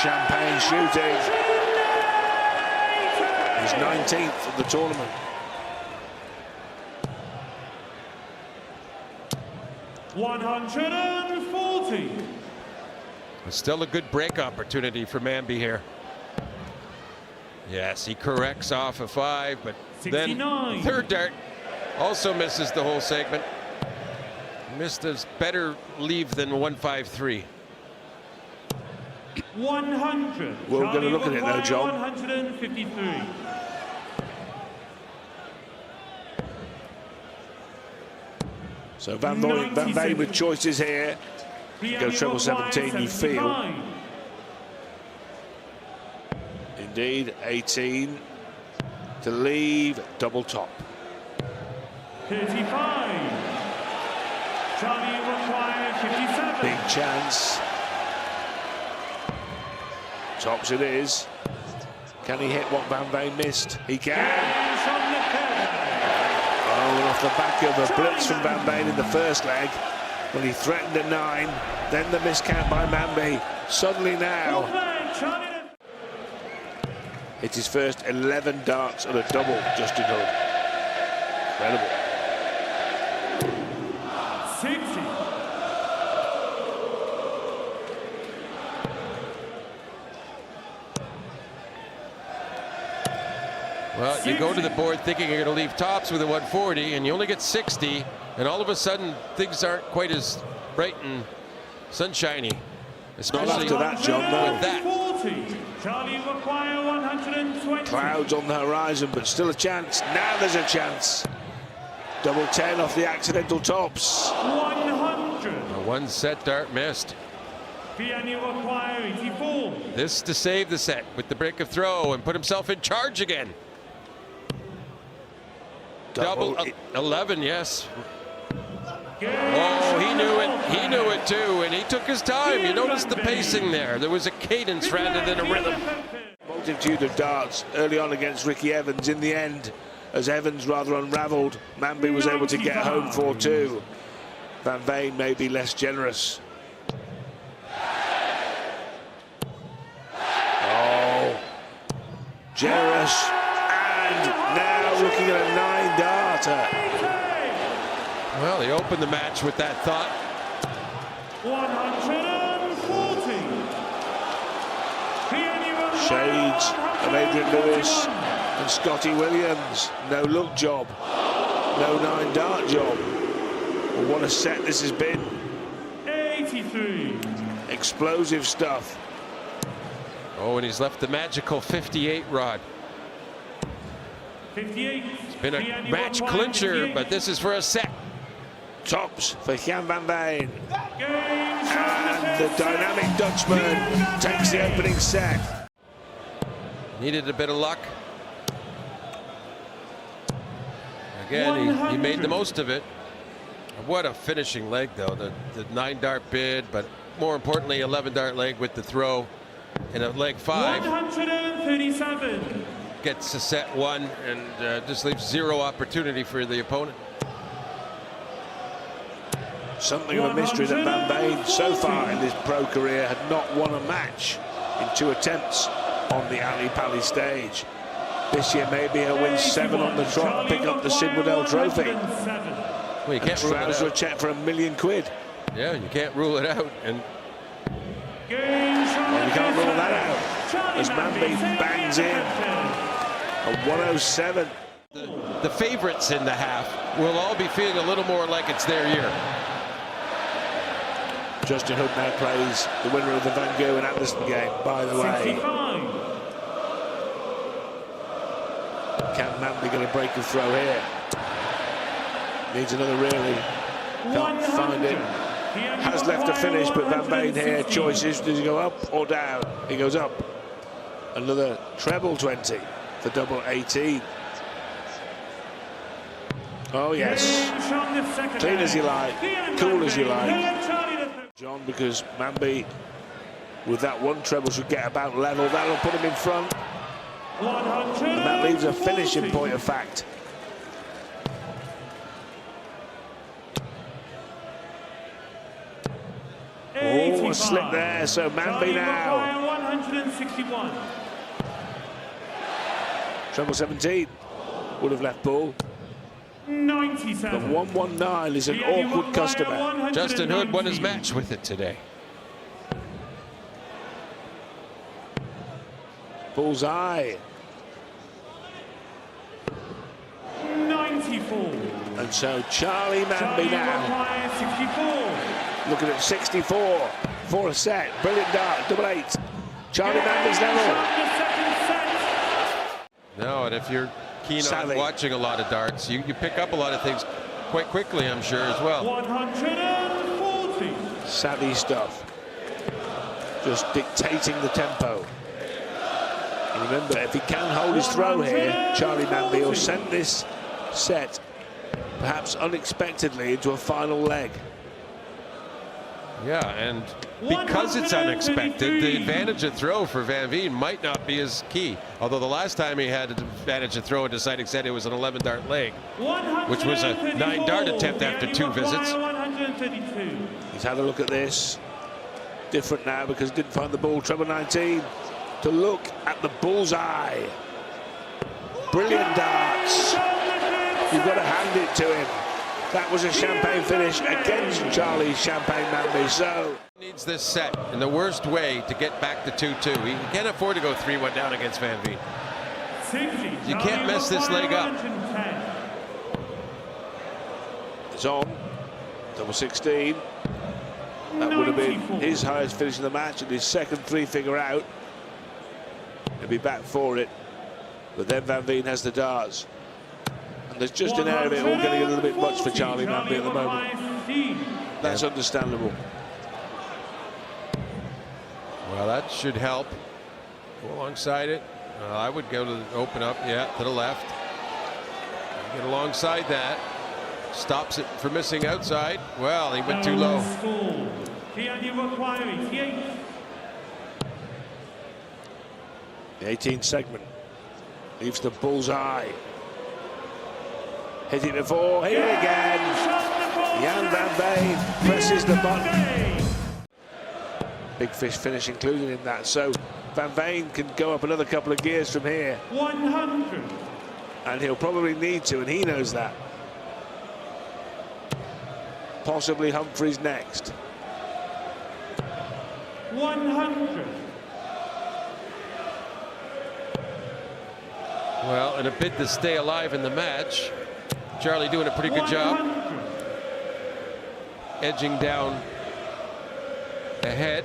champagne shooting. He's 19th of the tournament. $140. Still a good break opportunity for Manby here. Yes, he corrects off a 5, but 69. Then third dart also misses the whole segment. Missed a better leave than 153. 100. We're going to look at it though, John. 153. So Van Veen with choices here. Go treble 17, you feel. Indeed, 18 to leave, double top. 35. Charlie requires 57. Big chance. Tops it is. Can he hit what Van Veen missed? He can. Oh, and off the back of a blitz from Van Veen in the first leg, when he threatened a 9, then the miscount by Manby. Suddenly now, it's his first 11 darts on a double, Justin Hood. Incredible. 60. Well, you go to the board thinking you're going to leave tops with a 140, and you only get 60, and all of a sudden things aren't quite as bright and sunshiny. Especially not after that, John, though. With that. Charlie require 120. Clouds on the horizon, but still a chance. Now there's a chance. Double 10 off the accidental tops. 100. A one set dart missed. Veen require 84. This to save the set with the break of throw and put himself in charge again. Double 11, yes. Oh, he knew it. He knew it too, and he took his time. You noticed the pacing there. There was a cadence rather than a rhythm. Multitude of darts early on against Ricky Evans. In the end, as Evans rather unravelled, Manby was able to get home 4-2. Van Veen may be less generous. Oh, generous, and now looking at a 9-darter. Well, he opened the match with that thought. 140. Shades of Adrian Lewis and Scotty Williams. No look job. No 9-dart job. Well, what a set this has been. 83. Explosive stuff. Oh, and he's left the magical 58 rod. 58. It's been a match clincher, but this is for a set. Tops for Jan Van Veen. And the dynamic Dutchman takes the opening set. Needed a bit of luck. Again, he made the most of it. What a finishing leg, though. The 9-dart bid, but more importantly, 11-dart leg with the throw. And a leg 5. 137. Gets a set 1 and just leaves 0 opportunity for the opponent. Something of a mystery that Van Veen so far in his pro career had not won a match in 2 attempts on the Ali Palace stage. This year maybe he'll win 7 on the trot and pick up the Sid Waddell Trophy. Well, you can't rule it out. A check for £1 million. Yeah, you can't rule it out. And well, you can't rule that out as Manby bangs in a 107. The favorites in the half will all be feeling a little more like it's their year. Justin Hood now plays the winner of the Van Gogh and Anderson game, by the way. 65. Can Manby get a break of throw here? Needs another really. Can't find it. Has left a finish, but Van Veen here, choices. Does he go up or down? He goes up. Another treble 20 for double 18. Oh, yes. Clean as you like, cool as you like. John, because Manby, with that one treble, should get about level. That'll put him in front. And that leaves a finish in point of fact. Oh, a slip there, so Manby now. 161. Treble 17 would have left ball. 97. But 119 is an awkward customer. Justin Hood won his match with it today. Bullseye. 94. And so Charlie Manby now. 64. Looking at 64 for a set. Brilliant dart, double 8. Charlie Manby's level. No, and if you're keen Savvy. on watching a lot of darts, you pick up a lot of things quite quickly, I'm sure, as well. 140. Savvy stuff. Just dictating the tempo. And remember, if he can hold his throw here, Charlie Manby will send this set, perhaps unexpectedly, into a final leg. Yeah, and because it's unexpected, the advantage of throw for Van Veen might not be as key. Although the last time he had an advantage of throw in deciding set, it was an 11-dart leg, which was a 9-dart attempt after 2 visits. He's had a look at this. Different now because he didn't find the ball. Treble 19 to look at the bullseye. Brilliant darts. You've got to hand it to him. That was a champagne finish against Charlie Champagne Manby. So needs this set in the worst way to get back to 2-2. He can't afford to go 3-1 down against Van Veen. You can't mess this leg up. It's on. Double 16. That would have been his highest finish in the match and his second 3-figure out. He'll be back for it. But then Van Veen has the darts. And there's just an air of it all getting a little bit much for Charlie Manby at the moment. That's understandable. Well, that should help. Go alongside it. I would go to the open up, yeah, to the left. Get alongside that. Stops it from missing outside. Well, he went too low. The 18th segment leaves the bullseye. Hit it before, hit it again. Jan van Veen presses the button. Big fish finish included in that, so Van Veen can go up another couple of gears from here. 100. And he'll probably need to, and he knows that. Possibly Humphries next. 100. Well, in a bid to stay alive in the match, Charlie doing a pretty good job. Edging down ahead.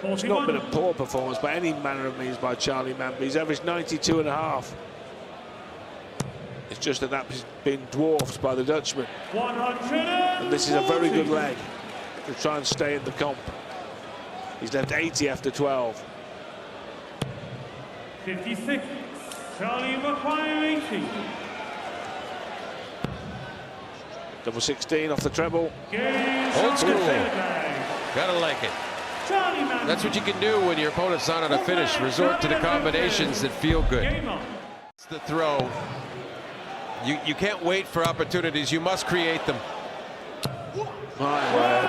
It's not been a poor performance by any manner of means by Charlie Manby. He's averaged 92.5. It's just that that's been dwarfed by the Dutchman. And this is a very good leg to try and stay in the comp. He's left 80 after 12. 56. Charlie require 80. Double 16 off the treble. Old school. Gotta like it. That's what you can do when your opponent's not on a finish. Resort to the combinations that feel good. It's the throw. You can't wait for opportunities. You must create them. My word.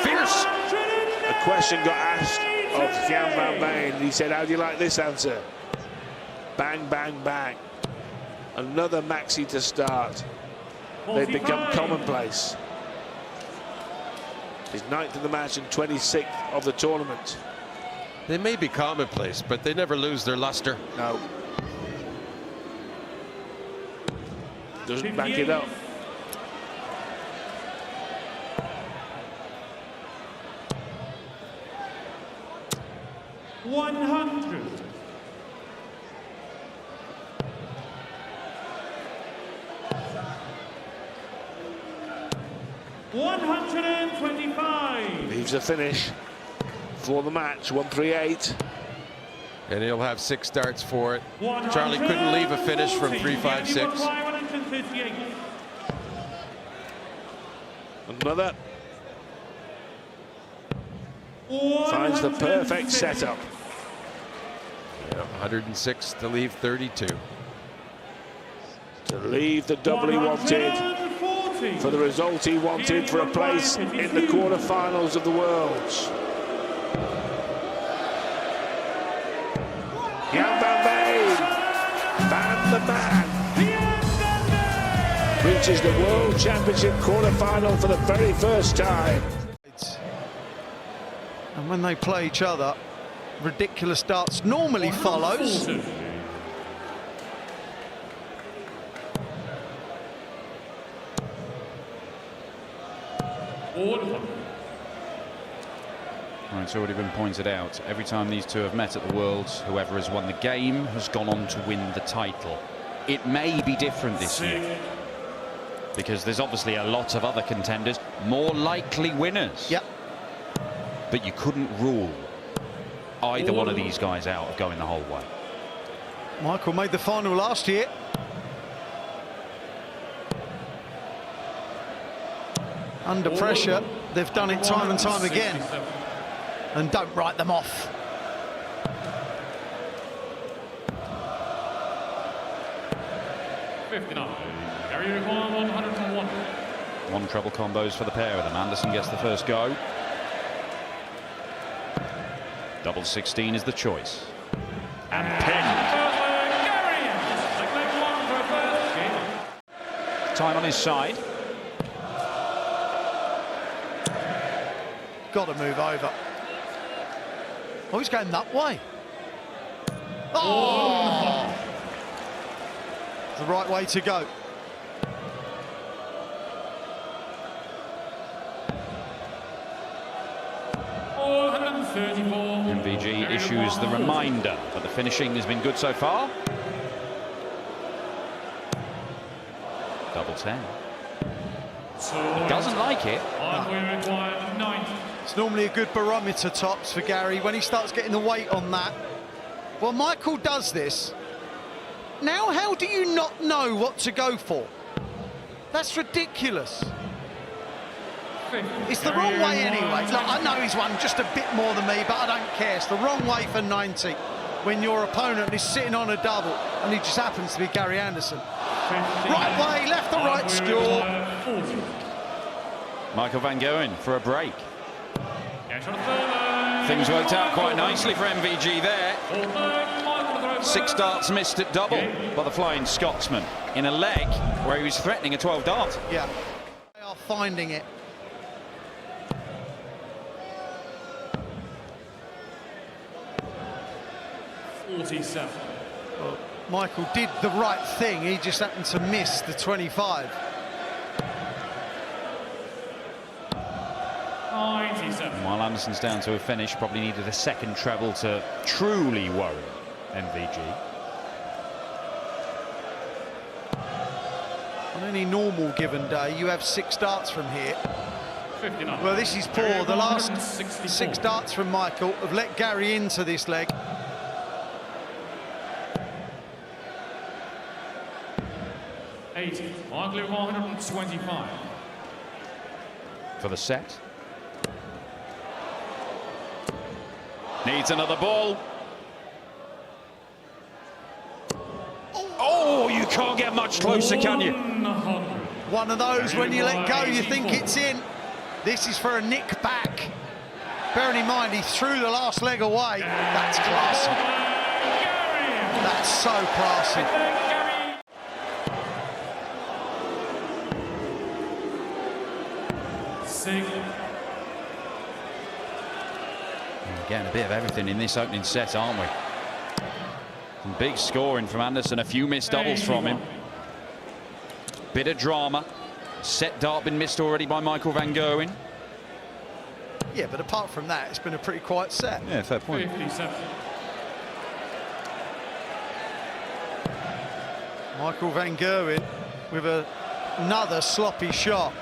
Fierce. A question got asked of Jan van Veen. He said, how do you like this answer? Bang, bang, bang. Another maxi to start. They've become commonplace. His 9th of the match and 26th of the tournament. They may be commonplace, but they never lose their luster. No. Doesn't back it up. $100. $125. Leaves a finish for the match. 138. And he'll have 6 darts for it. Charlie couldn't leave a finish from 3-5-6. Another. Finds the perfect setup. Yeah, 106 to leave 32. To leave the double he wanted. for the result he wanted for a place in the quarter-finals of the Worlds. Jan van Veen, Van the Man, reaches the World Championship quarter-final for the very first time. And when they play each other, ridiculous darts normally follows. Well, it's already been pointed out, every time these two have met at the Worlds, whoever has won the game has gone on to win the title. It may be different this year, because there's obviously a lot of other contenders, more likely winners. Yep. But you couldn't rule either one of these guys out of going the whole way. Michael made the final last year. Under pressure, they've done it time and time again. And don't write them off. One treble combos for the pair of them. Anderson gets the first go. Double 16 is the choice. And pinned. Time on his side. Got to move over. Oh, he's going that way. Oh! The right way to go. MVG issues the reminder, but the finishing has been good so far. Double 10. He doesn't like it. It's normally a good barometer, tops, for Gary when he starts getting the weight on that. Well, Michael does this. Now, how do you not know what to go for? That's ridiculous. It's the wrong way anyway. Look, I know he's won just a bit more than me, but I don't care. It's the wrong way for 90 when your opponent is sitting on a double and he just happens to be Gary Anderson. Right way, left or right score. Michael van Gerwen for a break. Things worked out quite nicely for MVG there. 6 darts missed at double by the Flying Scotsman in a leg where he was threatening a 12 dart. Yeah, they are finding it. Well, Michael did the right thing, he just happened to miss the 25. 97. While Anderson's down to a finish, probably needed a second treble to truly worry MVG. On any normal given day, you have 6 darts from here. 59. Well, this is poor. The last 6 darts from Michael have let Gary into this leg. 80. Michael 125. For the set. Needs another ball. Oh, you can't get much closer, can you? One of those, when you let go, you think it's in. This is for a nick back. Bearing in mind, he threw the last leg away. That's classy. That's so classy. We're getting a bit of everything in this opening set, aren't we? Some big scoring from Anderson, a few missed doubles from him. Bit of drama. Set dart been missed already by Michael van Gerwen. Yeah, but apart from that, it's been a pretty quiet set. Yeah, fair point. 57. Michael van Gerwen with another sloppy shot.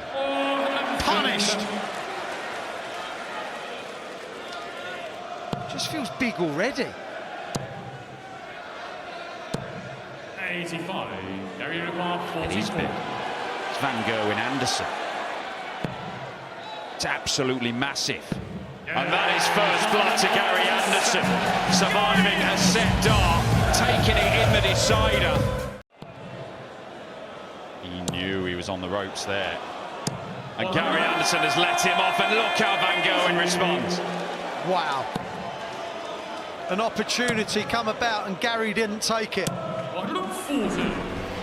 Punished. Just feels big already. 85. Gary required It is 44. big. It's van Gerwen Anderson. It's absolutely massive. And that is first blood to Gary Anderson, surviving a set dart, taking it in the decider. He knew he was on the ropes there. And Gary Anderson has let him off, and look how Van Gerwen responds. Wow. An opportunity come about and Gary didn't take it. 140.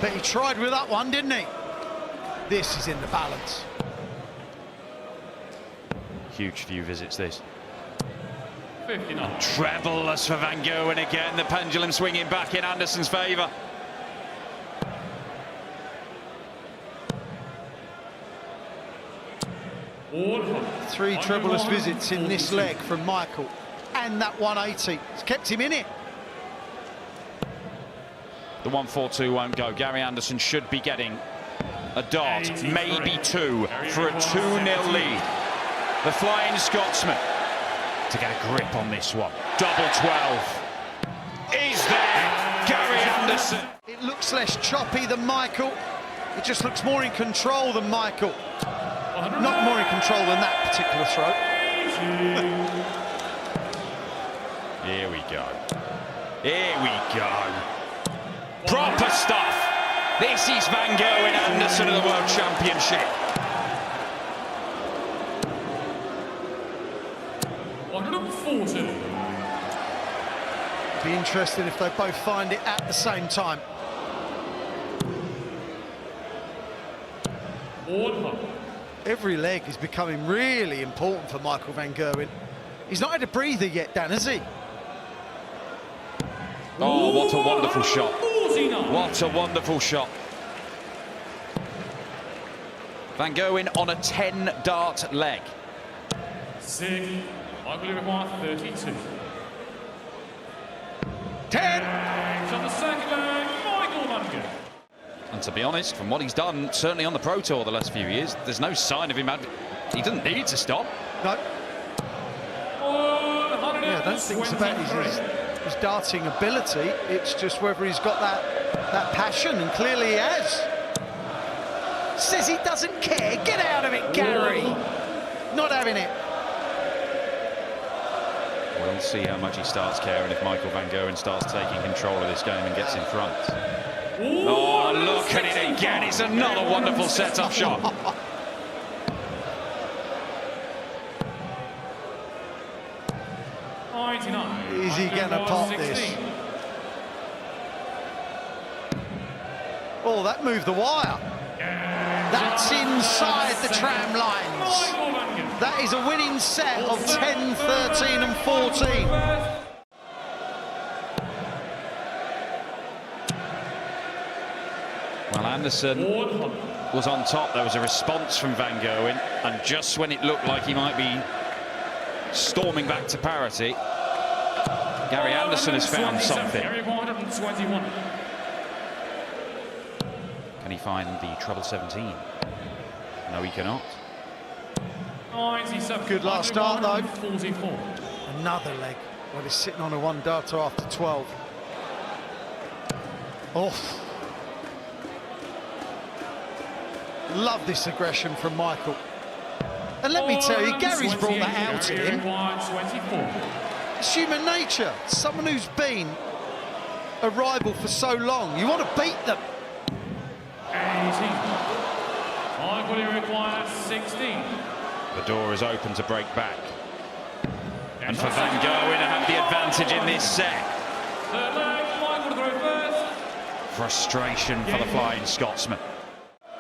But he tried with that one, didn't he? This is in the balance. Huge few visits, this. 59. Treble-less for Van Gerwen again. The pendulum swinging back in Anderson's favour. Three treble-less visits in this leg from Michael. And that 180. It's kept him in it. The 142 won't go. Gary Anderson should be getting a dart, maybe two, for a 2-0 lead. The Flying Scotsman to get a grip on this one. Double 12. Is there Gary Anderson? It looks less choppy than Michael. It just looks more in control than Michael. Not more in control than that particular throw. Here we go. Here we go. Proper stuff. This is Van Gerwen Anderson of the World Championship. 140. Be interested if they both find it at the same time. Every leg is becoming really important for Michael Van Gerwen. He's not had a breather yet, Dan, has he? Oh, what a wonderful shot. What a wonderful shot. Van Gerwen on a 10-dart leg. Michael requires 32. 10! On the second leg, Michael Van Gerwen. And to be honest, from what he's done, certainly on the Pro Tour the last few years, there's no sign of him. He doesn't need to stop. No. Yeah, I don't think it's about his darting ability. It's just whether he's got that passion, and clearly he has. Says he doesn't care. Get out of it, Gary. Not having it. We'll see how much he starts caring if Michael Van Gerwen starts taking control of this game and gets in front. Oh, look at it again. It's another wonderful set-up shot. Is he going to pop this? Oh, that moved the wire. That's inside the tram lines. That is a winning set of 10, 13 and 14. Well, Anderson was on top. There was a response from Van Gerwen, and just when it looked like he might be storming back to parity, Gary Anderson has found something. Can he find the treble 17? No, he cannot. Good last start, though. Another leg. Well, he's sitting on a 1-darter after 12. Oh. Love this aggression from Michael. And let me tell you, Gary's brought that out in him. It's human nature. Someone who's been a rival for so long, you want to beat them. 18. Michael requires 16. The door is open to break back. And for Van Gerwen to have the advantage in this set. Third leg, Michael to throw first. Frustration for the Flying Scotsman.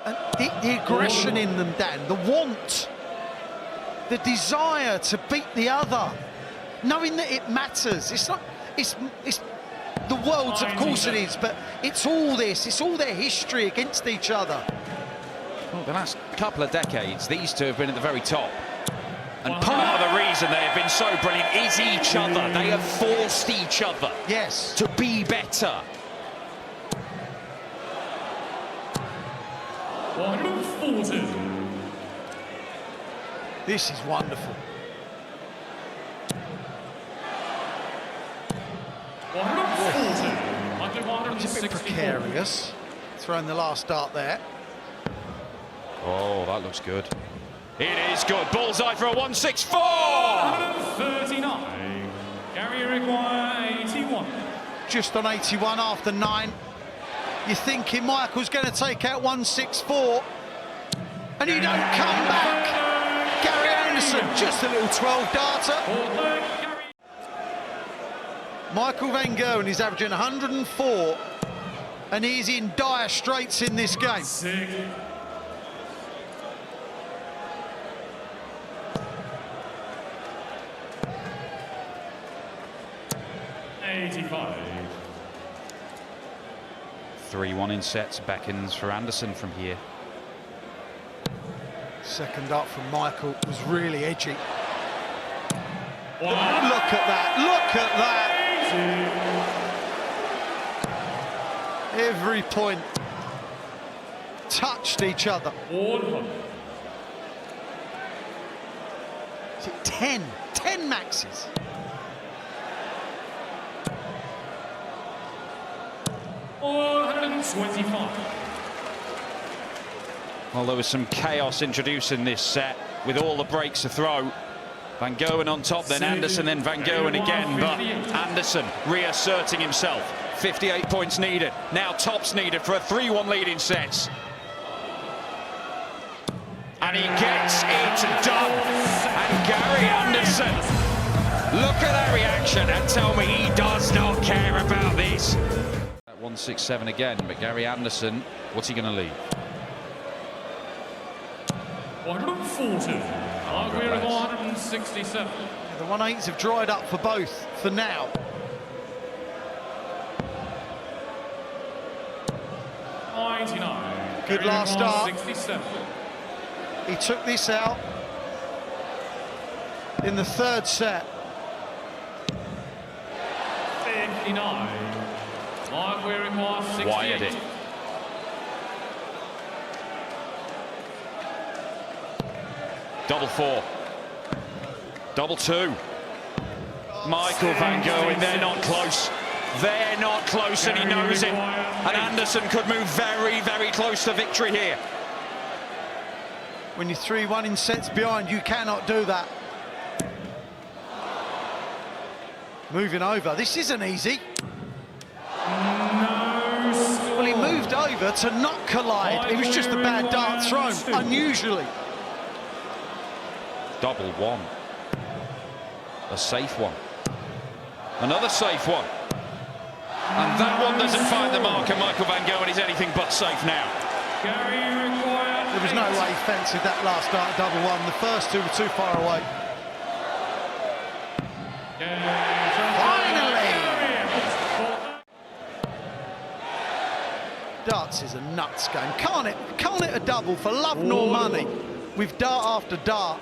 And the aggression in them, Dan, the want, the desire to beat the other, knowing that it matters. It's not, it's the world's, of course it is, but it's all this, it's all their history against each other. Well, the last couple of decades, these two have been at the very top. And part of the reason they have been so brilliant is each other. They have forced each other to be better. 140. This is wonderful. 140. It's a bit precarious. Throwing the last dart there. Oh, that looks good. It is good. Bullseye for a 164. 139. Gary require 81. Just on 81 after 9. You're thinking Michael's going to take out 164, and you don't come back. Gary Anderson, just a little 12-darter. Michael van Gerwen is averaging 104, and he's in dire straits in this game. 85. 3-1 in sets, beckons for Anderson from here. Second up from Michael was really edgy. Look at that, look at that. Every point touched each other. 10 maxes. Well, there was some chaos introduced in this set with all the breaks to throw. Van Gerwen on top, then Anderson, then Van Gerwen again, but Anderson reasserting himself. 58 points needed. Now tops needed for a 3-1 lead in sets. And he gets it done. And Gary Anderson, look at that reaction and tell me he does not care about this. 167 again, but Gary Anderson, what's he going to leave? 140. We're at 167. The 1/8s have dried up for both for now. Good last start. 67. He took this out in the third set. 59. We're at 68. Wired it. Double 4. Double 2. Michael van Gerwen, they're not close. They're not close, and he knows it. And Anderson could move very, very close to victory here. When you're 3-1 in sets behind, you cannot do that. Moving over. This isn't easy. Well, he moved over to not collide. It was just a bad dart thrown, unusually. Double 1. A safe one. Another safe one. And that one doesn't find the mark, and Michael van Gerwen is anything but safe now. There was no way he fancied that last dart double 1. The first two were too far away. Finally! Darts is a nuts game. Can't it a double for love nor money with dart after dart,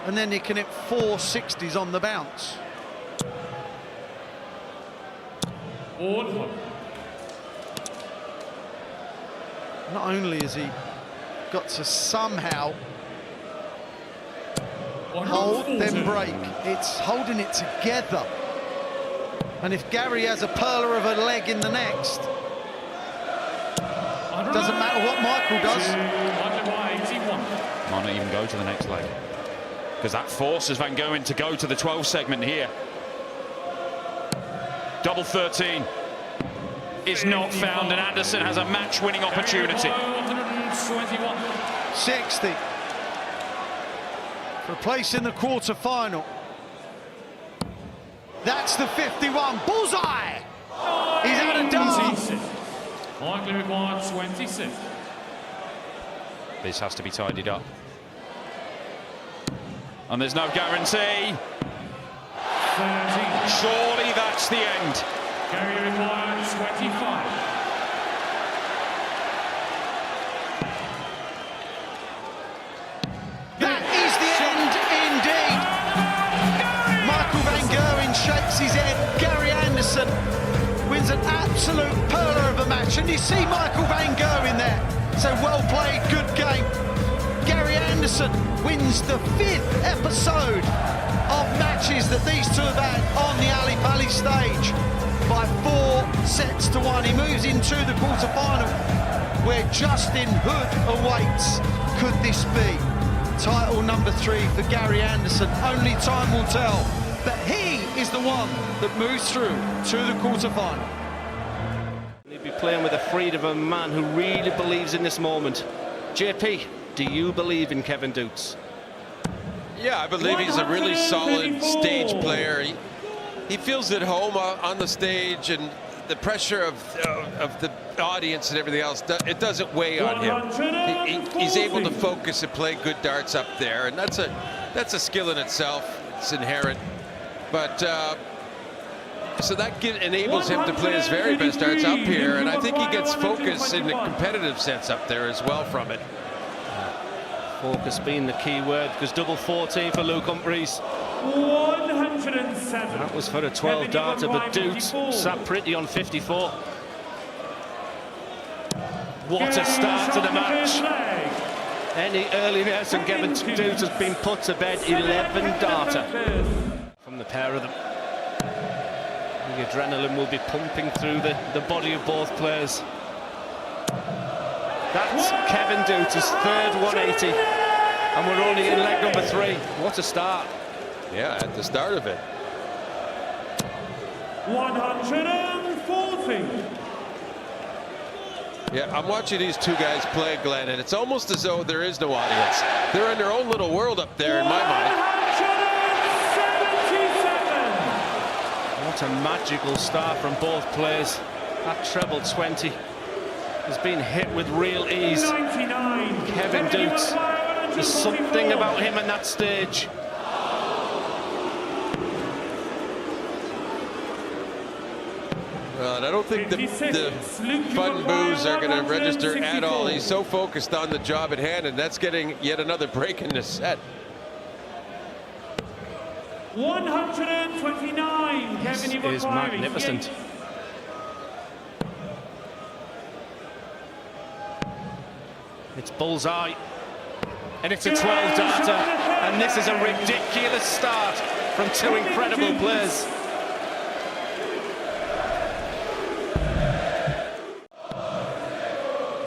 and then you can hit 4 60s on the bounce. Not only has he got to somehow hold, then break, it's holding it together. And if Gary has a perler of a leg in the next, doesn't matter what Michael does. Might not even go to the next leg, because that forces Van Gerwen to go to the 12 segment here. Double 13 is not found, and Anderson has a match-winning opportunity. 60 for a place in the quarter-final. That's the 51. Bullseye! He's had a dart. Likely required 26. This has to be tidied up. And there's no guarantee. 13. Surely that's the end. Gary required 25. That is the end indeed. Michael van Gerwen shakes his head. Gary Anderson wins an absolute perler of a match. And you see Michael van Gerwen there. So well played, good game. Gary Anderson wins the 5th episode of matches that these two have had on the Ali Palace stage by 4 sets to 1. He moves into the quarter-final where Justin Hood awaits. Could this be title number 3 for Gary Anderson? Only time will tell. But he is the one that moves through to the quarter-final. He'd be playing with the freedom of a man who really believes in this moment. JP, do you believe in Kevin Dukes? Yeah, I believe he's a really solid stage player. He feels at home on the stage, and the pressure of the audience and everything else, it doesn't weigh on him. He's able to focus and play good darts up there, and that's a skill in itself. It's inherent, but so that enables him to play his very best darts up here, and I think he gets focus in the competitive sense up there as well from it. Focus being the key word, because double 14 for Luke Humphries. 107. That was for a 12 darter, but Dukes sat pretty on 54. What a start to the match. Any earliness, and Kevin Dukes has been put to bed. 11 darter from the pair of them. The adrenaline will be pumping through the body of both players. That's Kevin Dukes' third 180, and we're only in leg number 3. What a start. Yeah, at the start of it. 140. Yeah, I'm watching these two guys play, Glenn, and it's almost as though there is no audience. They're in their own little world up there, in my mind. 177. What a magical start from both players. That treble 20 has been hit with real ease. 99. Kevin Dukes, there's something about him in that stage. Well, and I don't think the fun boos are going to register at all. He's so focused on the job at hand, and that's getting yet another break in the set. 129. This is magnificent. It's bullseye, and it's a 12 darter, and this is a ridiculous start from two incredible players.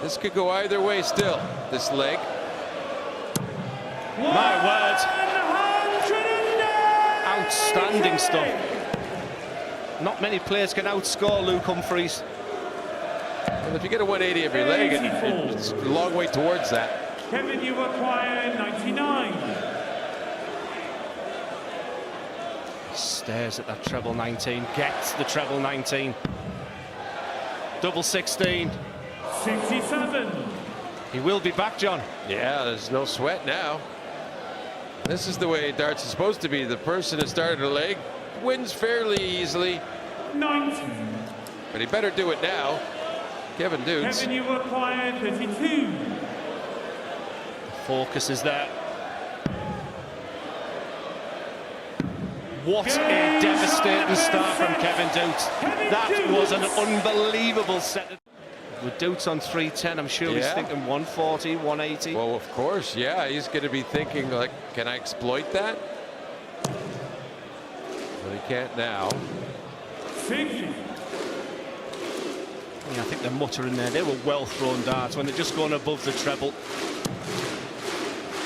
This could go either way still, this leg. My word. Outstanding stuff. Not many players can outscore Luke Humphries. And if you get a 180 every leg, it's a long way towards that. Kevin, you acquire 99. Stares at that treble 19, gets the treble 19. Double 16. 67. He will be back, John. Yeah, there's no sweat now. This is the way darts is supposed to be. The person who started a leg wins fairly easily. 90. But he better do it now. Kevin Dukes. Kevin, you acquire 32. Focus is there. What a devastating start from Kevin Dukes. That was an unbelievable set. With Dukes on 310, I'm sure he's thinking 140, 180. Well, of course, yeah. He's going to be thinking, like, can I exploit that? Well, he can't now. 60. Yeah, I think they're muttering there. They were well thrown darts when they're just going above the treble.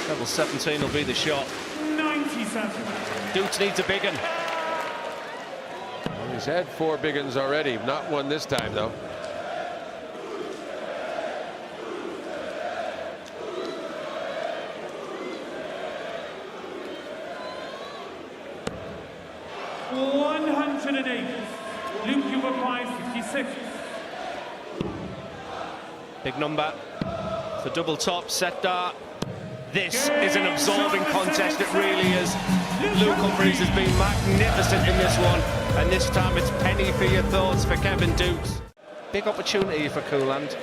Treble 17 will be the shot. 97. Dukes needs a big one. Well, he's had 4 big ones already. Not one this time, though. Luke, you acquire 66. Big number for double top set dart. This is an absorbing contest, it really is. Luke Humphries has been magnificent in this one, and this time it's penny for your thoughts for Kevin Dukes. Big opportunity for Cooland.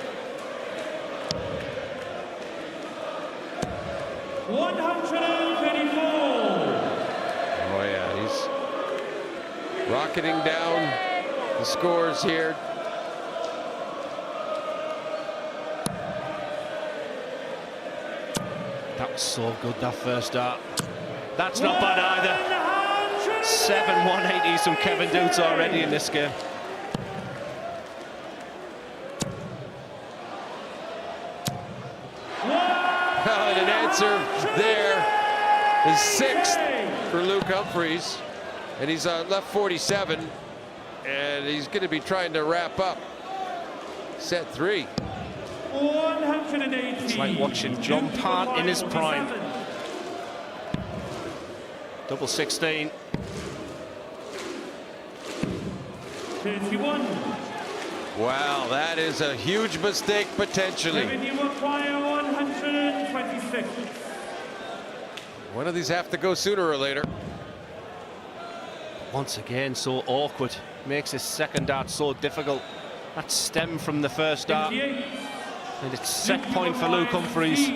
134. Oh, yeah, he's rocketing down the scores here. That was so good, that first dart. That's not bad either. 7 180s from Kevin Dukes already in this game. And an answer there is 6th for Luke Humphries, and he's left 47, and he's going to be trying to wrap up. set 3. 180. It's like watching John Part in his prime. Double 16. 31. Wow, that is a huge mistake potentially. You require 126. One of these have to go sooner or later. Once again, so awkward. Makes his second dart so difficult. That stemmed from the first dart. 58. And it's set point for Luke Humphries.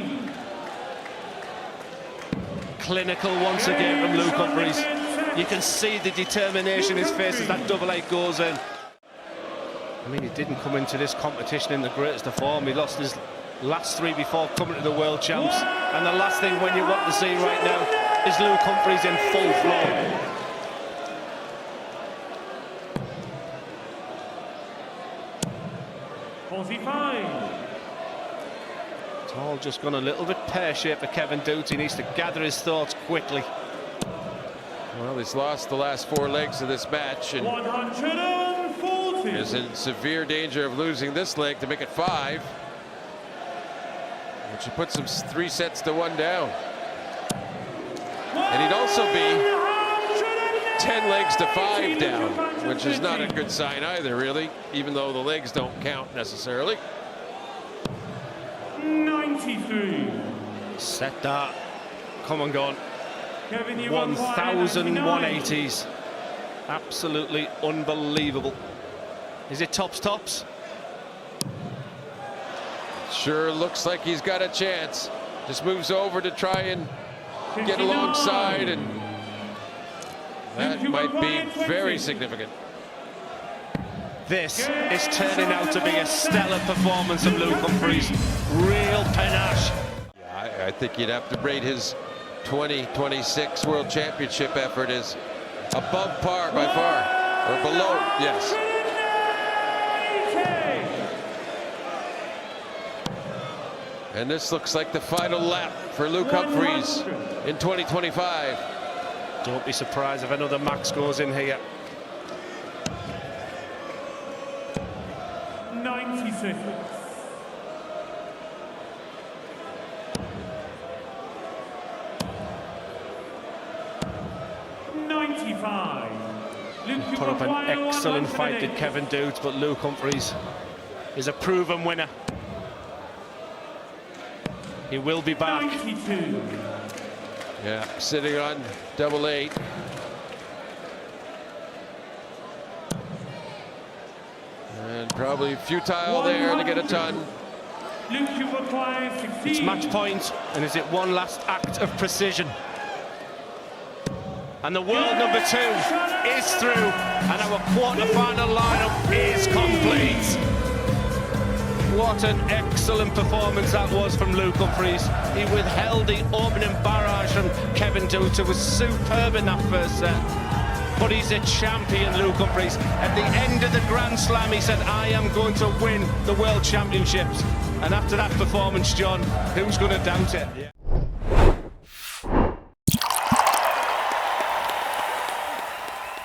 Clinical once again from Luke Humphries. You can see the determination in his face as that double 8 goes in. I mean, he didn't come into this competition in the greatest of form. He lost his last 3 before coming to the World Champs. And the last thing when you want to see right now is Luke Humphries in full flow. It's all just gone a little bit pear-shaped for Kevin Doots. He needs to gather his thoughts quickly. Well, he's lost the last 4 legs of this match and 140. is in severe danger of losing this leg to make it 5. Which puts him 3 sets to 1 down. And he'd also be 10 legs to 5 down, which is not a good sign either, really, even though the legs don't count necessarily. 93. Set dart. Come and gone. 1,180s. Absolutely unbelievable. Is it tops? Sure looks like he's got a chance. Just moves over to try and get alongside, and that might be very significant. This is turning out to be a stellar performance of Luke Humphries. Real panache. Yeah, I think you'd have to rate his 2026 World Championship effort as above par by far, or below, yes. And this looks like the final lap for Luke Humphries in 2025. Don't be surprised if another max goes in here. 96. Put up an excellent fight, did Kevin Doots, but Luke Humphries is a proven winner. He will be back. 92. Yeah, sitting on double 8. And probably futile there to get a ton. Luke, you require 16. It's match point, and is it one last act of precision? And the world number 2 is through, and our quarter-final lineup is complete. What an excellent performance that was from Luke Humphries. He withheld the opening barrage from Kevin Doots, who was superb in that first set. But he's a champion, Luke Humphries. At the end of the Grand Slam, he said, I am going to win the World Championships. And after that performance, John, who's going to doubt it? Yeah.